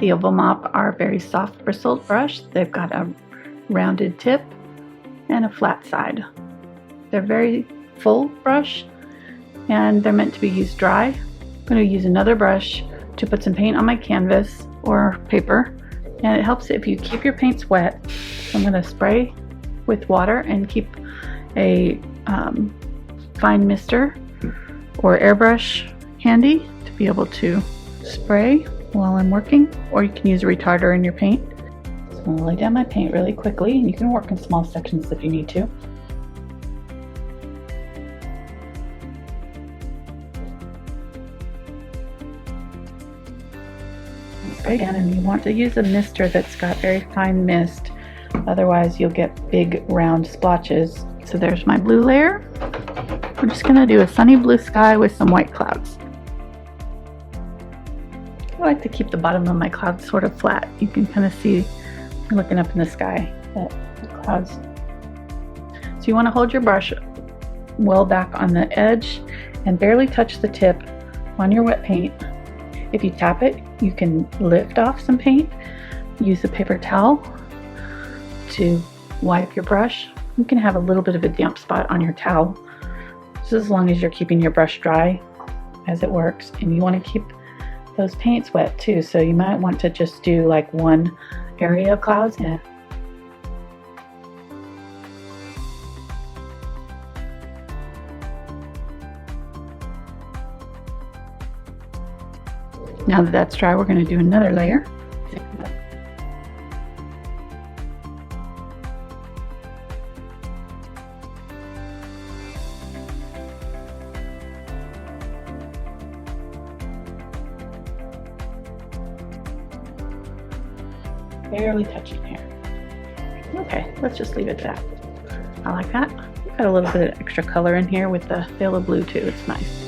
The Oval Mop are a very soft bristled brush. They've got a rounded tip and a flat side. They're very full brush and they're meant to be used dry. I'm going to use another brush to put some paint on my canvas or paper, and it helps if you keep your paints wet. So I'm going to spray with water and keep a fine mister or airbrush handy to be able to spray while I'm working, or you can use a retarder in your paint. So I'm going to lay down my paint really quickly, and you can work in small sections if you need to. Spray again, and you want to use a mister that's got very fine mist, otherwise you'll get big round splotches. So there's my blue layer. We're just going to do a sunny blue sky with some white clouds. I like to keep the bottom of my clouds sort of flat. You can kind of see, looking up in the sky, that the clouds. So you want to hold your brush well back on the edge and barely touch the tip on your wet paint. If you tap it, you can lift off some paint. Use a paper towel to wipe your brush. You can have a little bit of a damp spot on your towel, just as long as you're keeping your brush dry as it works. And you want to keep those paints wet too, so you might want to just do like one area of clouds. Yeah. Now that that's dry, we're going to do another layer. Barely touching here. Okay, let's just leave it at that. I like that. Got a little bit of extra color in here with the phthalo blue too. It's nice.